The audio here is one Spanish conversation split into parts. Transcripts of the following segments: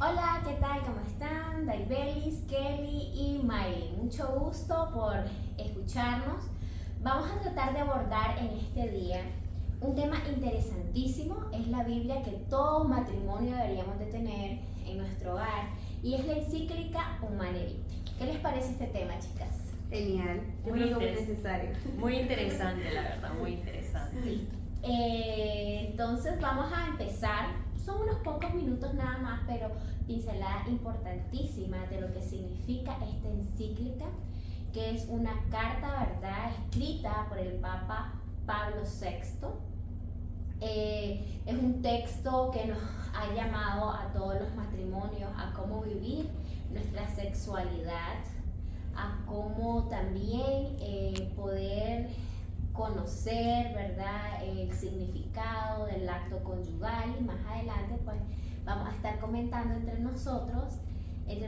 Hola, ¿qué tal? ¿Cómo están? Daibelis, Kelly y Miley. Mucho gusto por escucharnos. Vamos a tratar de abordar en este día un tema interesantísimo. Es la Biblia que todo matrimonio deberíamos de tener en nuestro hogar y es la encíclica Humanae Vitae. ¿Qué les parece este tema, chicas? Genial, yo creo que es muy necesario. Muy interesante, la verdad, muy interesante. Sí. Entonces vamos a empezar. Son unos pocos minutos nada más, pero pincelada importantísima de lo que significa esta encíclica, que es una carta, ¿verdad?, escrita por el Papa Pablo VI. Es un texto que nos ha llamado a todos los matrimonios a cómo vivir nuestra sexualidad, a cómo también poder conocer, ¿verdad?, el significado del acto conyugal, y más adelante pues vamos a estar comentando entre nosotras, en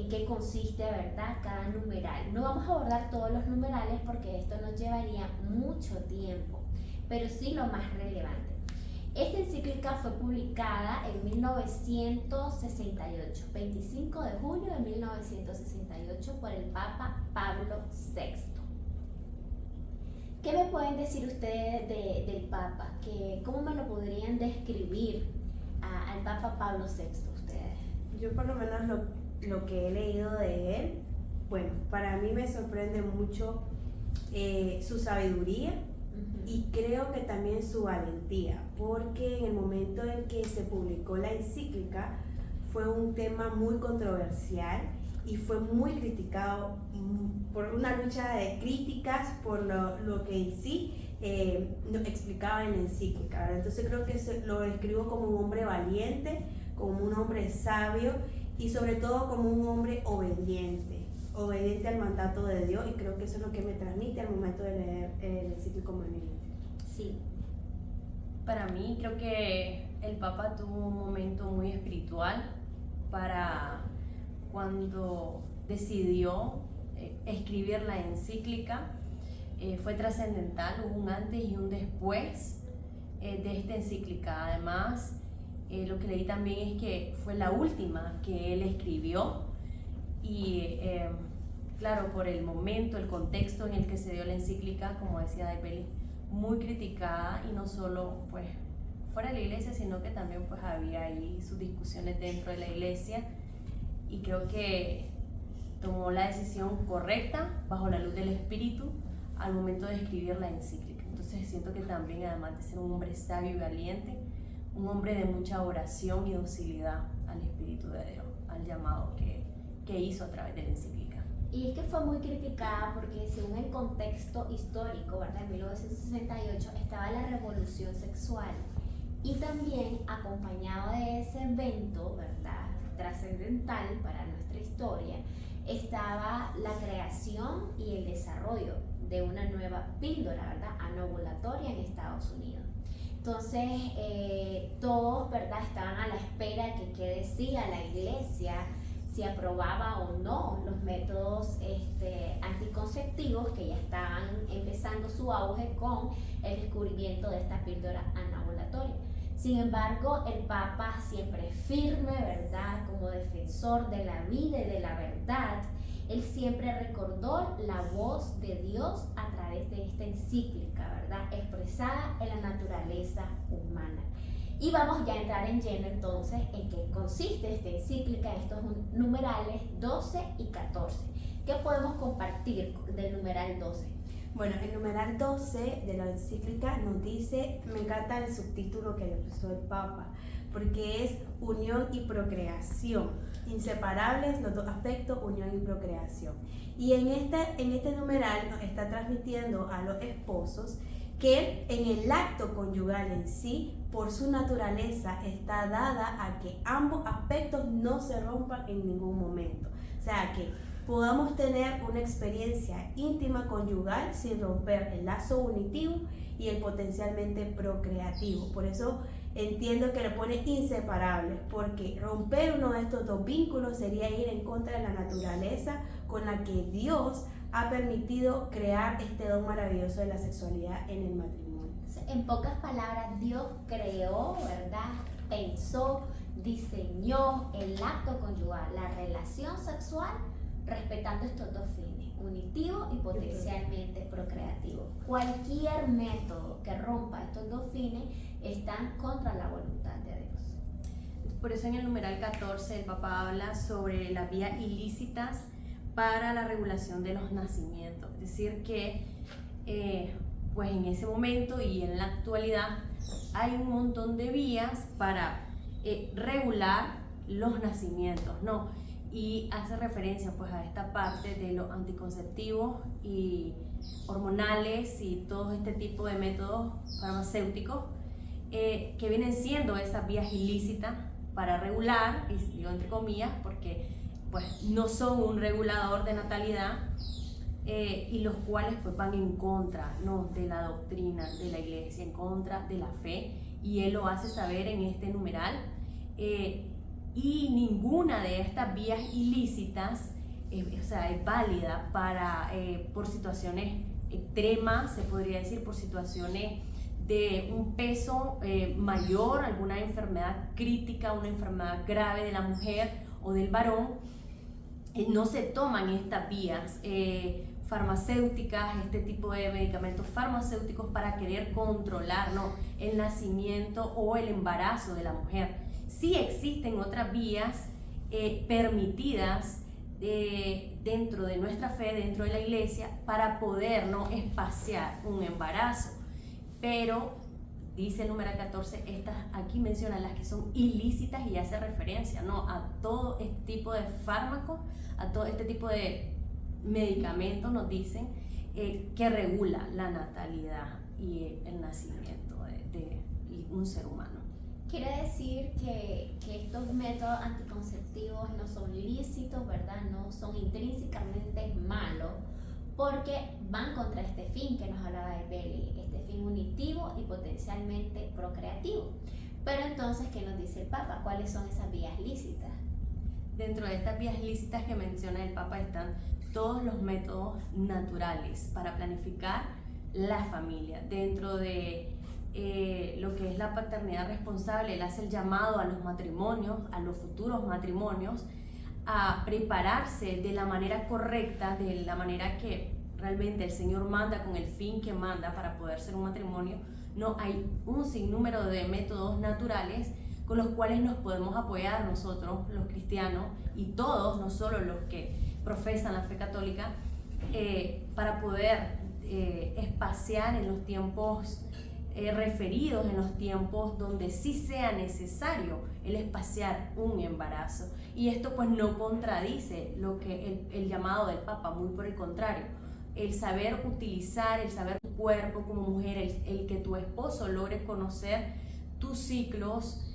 qué consiste, ¿verdad?, cada numeral. No vamos a abordar todos los numerales porque esto nos llevaría mucho tiempo, pero sí lo más relevante. Esta encíclica fue publicada en 1968, 25 de julio de 1968, por el Papa Pablo VI. ¿Qué me pueden decir ustedes del Papa? ¿Cómo me lo podrían describir al Papa Pablo VI ustedes? Yo por lo menos lo que he leído de él, bueno, para mí me sorprende mucho su sabiduría y creo que también su valentía, porque en el momento en que se publicó la encíclica fue un tema muy controversial y fue muy criticado por una lucha de críticas por lo que en sí nos explicaba en la encíclica, ¿verdad? Entonces creo que lo describo como un hombre valiente, como un hombre sabio y sobre todo como un hombre obediente al mandato de Dios, y creo que eso es lo que me transmite al momento de leer el encíclico Humanae Vitae. Sí. Para mí creo que el Papa tuvo un momento muy espiritual para cuando decidió escribir la encíclica. Fue trascendental, hubo un antes y un después de esta encíclica. Además, lo que leí también es que fue la última que él escribió y claro, por el momento, el contexto en el que se dio la encíclica, como decía Daipeli, muy criticada, y no solo pues fuera de la iglesia, sino que también pues había ahí sus discusiones dentro de la iglesia, y creo que tomó la decisión correcta bajo la luz del Espíritu al momento de escribir la encíclica. Entonces siento que también, además de ser un hombre sabio y valiente, un hombre de mucha oración y docilidad al Espíritu de Dios, al llamado que hizo a través de la encíclica. Y es que fue muy criticada porque según el contexto histórico, ¿verdad?, en 1968 estaba la revolución sexual, y también acompañado de ese evento, ¿verdad?, trascendental para nuestra historia, estaba la creación y el desarrollo de una nueva píldora, ¿verdad?, anovulatoria en Estados Unidos. Entonces, todos, ¿verdad?, estaban a la espera de qué decía la iglesia, si aprobaba o no los métodos anticonceptivos que ya estaban empezando su auge con el descubrimiento de esta píldora anovulatoria. Sin embargo, el Papa, siempre firme, ¿verdad?, como defensor de la vida y de la verdad, él siempre recordó la voz de Dios a través de esta encíclica, ¿verdad?, expresada en la naturaleza humana. Y vamos ya a entrar en lleno entonces en qué consiste esta encíclica, estos numerales 12 y 14. ¿Qué podemos compartir del numeral 12? Bueno, el numeral 12 de la encíclica nos dice, me encanta el subtítulo que le puso el Papa, porque es unión y procreación, inseparables los dos aspectos, unión y procreación. Y en este numeral nos está transmitiendo a los esposos que en el acto conyugal en sí, por su naturaleza, está dada a que ambos aspectos no se rompan en ningún momento. O sea, que podamos tener una experiencia íntima conyugal sin romper el lazo unitivo y el potencialmente procreativo. Por eso entiendo que le pone inseparables, porque romper uno de estos dos vínculos sería ir en contra de la naturaleza con la que Dios ha permitido crear este don maravilloso de la sexualidad en el matrimonio. En pocas palabras, Dios creó, ¿verdad?, pensó diseñó el acto conyugal, la relación sexual, respetando estos dos fines, unitivo y potencialmente procreativo. Cualquier método que rompa estos dos fines está contra la voluntad de Dios. Por eso en el numeral 14 el Papa habla sobre las vías ilícitas para la regulación de los nacimientos. Es decir que pues en ese momento y en la actualidad hay un montón de vías para regular los nacimientos, ¿no? Y hace referencia pues a esta parte de los anticonceptivos y hormonales y todo este tipo de métodos farmacéuticos que vienen siendo esas vías ilícitas para regular, y digo entre comillas porque pues no son un regulador de natalidad, y los cuales pues van en contra, ¿no?, de la doctrina de la Iglesia, en contra de la fe, y él lo hace saber en este numeral. Y ninguna de estas vías ilícitas o sea, es válida para, por situaciones extremas, se podría decir, por situaciones de un peso mayor, alguna enfermedad crítica, una enfermedad grave de la mujer o del varón. No se toman estas vías farmacéuticas, este tipo de medicamentos farmacéuticos para querer controlar, ¿no?, el nacimiento o el embarazo de la mujer. Sí existen otras vías permitidas dentro de nuestra fe, dentro de la Iglesia, para poder, ¿no?, espaciar un embarazo, pero dice el número 14, estas aquí menciona las que son ilícitas y hace referencia, ¿no?, a todo este tipo de fármacos, a todo este tipo de medicamentos, nos dicen, que regula la natalidad y el nacimiento de un ser humano. Quiere decir que estos métodos anticonceptivos no son lícitos, ¿verdad? No son intrínsecamente malos, porque van contra este fin que nos hablaba de Beli, este fin unitivo y potencialmente procreativo. Pero entonces, ¿qué nos dice el Papa? ¿Cuáles son esas vías lícitas? Dentro de estas vías lícitas que menciona el Papa están todos los métodos naturales para planificar la familia. Dentro de lo que es la paternidad responsable, él hace el llamado a los matrimonios, a los futuros matrimonios, a prepararse de la manera correcta, de la manera que realmente el Señor manda, con el fin que manda para poder ser un matrimonio. No hay un sinnúmero de métodos naturales con los cuales nos podemos apoyar nosotros, los cristianos, y todos, no solo los que profesan la fe católica, para poder espaciar en los tiempos referidos, en los tiempos donde sí sea necesario el espaciar un embarazo. Y esto pues no contradice lo que el llamado del Papa, muy por el contrario. El saber utilizar, el saber tu cuerpo como mujer, el que tu esposo logre conocer tus ciclos,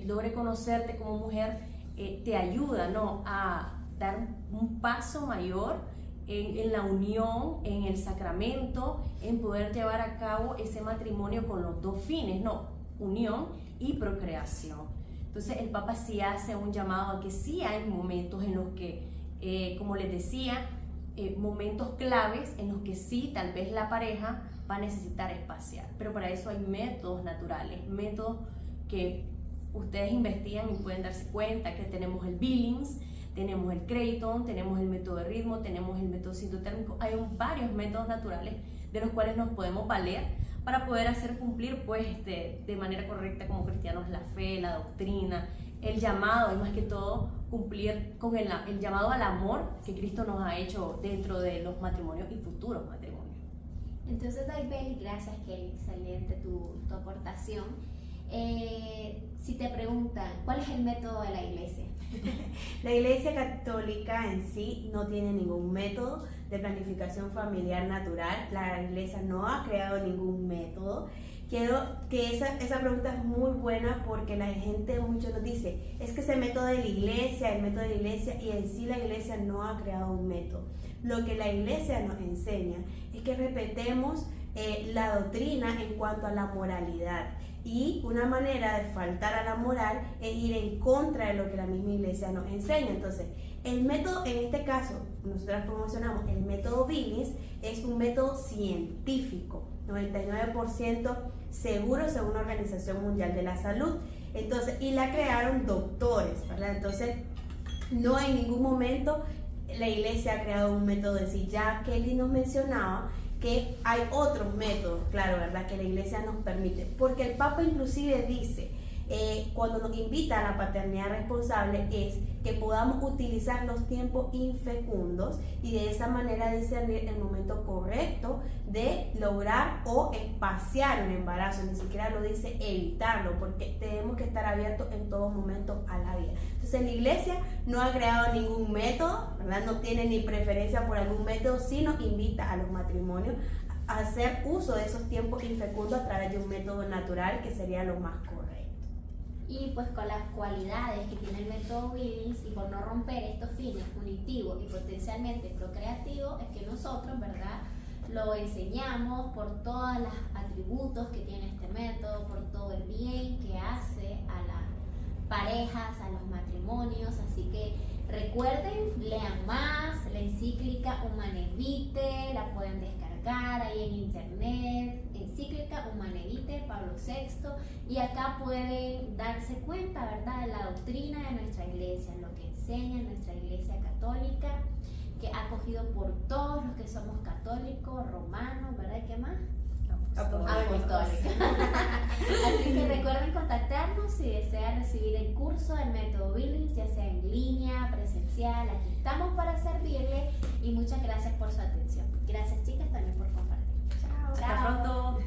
logre conocerte como mujer, te ayuda, ¿no?, a dar un paso mayor en la unión, en el sacramento, en poder llevar a cabo ese matrimonio con los dos fines, ¿no?, unión y procreación. Entonces el Papa sí hace un llamado a que sí hay momentos en los que, como les decía, momentos claves en los que sí, tal vez la pareja va a necesitar espaciar, pero para eso hay métodos naturales, métodos que ustedes investigan y pueden darse cuenta que tenemos el Billings, tenemos el Creighton, tenemos el método de ritmo, tenemos el método sintotérmico. Hay varios métodos naturales de los cuales nos podemos valer para poder hacer cumplir pues de manera correcta como cristianos la fe, la doctrina, el llamado, y más que todo cumplir con el llamado al amor que Cristo nos ha hecho dentro de los matrimonios y futuros matrimonios. Entonces, Daibeli, gracias Kelly, excelente tu aportación. Si te preguntan, ¿cuál es el método de la Iglesia? La Iglesia Católica en sí no tiene ningún método de planificación familiar natural. La Iglesia no ha creado ningún método. Quiero que esa pregunta es muy buena, porque la gente mucho nos dice, es que ese método de la Iglesia, el método de la Iglesia, y en sí la Iglesia no ha creado un método. Lo que la Iglesia nos enseña es que respetemos la doctrina en cuanto a la moralidad. Y una manera de faltar a la moral es ir en contra de lo que la misma Iglesia nos enseña. Entonces, el método, en este caso, nosotros promocionamos el método Billings, es un método científico, 99% seguro según la Organización Mundial de la Salud. Entonces, y la crearon doctores, ¿verdad? Entonces, no en ningún momento la iglesia ha creado un método en sí. Ya Kelly nos mencionaba que hay otros métodos, claro, ¿verdad? Que la iglesia nos permite. Porque el Papa inclusive dice, cuando nos invita a la paternidad responsable, es que podamos utilizar los tiempos infecundos y de esa manera discernir el momento correcto de lograr o espaciar un embarazo. Ni siquiera lo dice evitarlo, porque tenemos que estar abiertos en todo momento a la vida. Entonces la iglesia no ha creado ningún método, ¿verdad? No tiene ni preferencia por algún método, sino invita a los matrimonios a hacer uso de esos tiempos infecundos a través de un método natural que sería lo más correcto. Y pues con las cualidades que tiene el método Billings y por no romper estos fines punitivos y potencialmente procreativos, es que nosotros, ¿verdad?, lo enseñamos por todos los atributos que tiene este método, por todo el bien que hace a las parejas, a los matrimonios. Así que recuerden, lean más, la encíclica Humanae Vitae, la pueden descargar ahí en internet, encíclica Humanae Vitae, Pablo VI, y acá pueden darse cuenta, ¿verdad?, de la doctrina de nuestra iglesia, lo que enseña nuestra iglesia católica, que ha acogido por todos los que somos católicos, romanos, ¿verdad? ¿Qué más? Apostólicos. Así que recuerden contactarnos si desean recibir el curso del método Billings, ya sea en línea, presencial. Aquí estamos para servirle y muchas gracias por su atención. Gracias, chicas, también por compartir. Hasta pronto.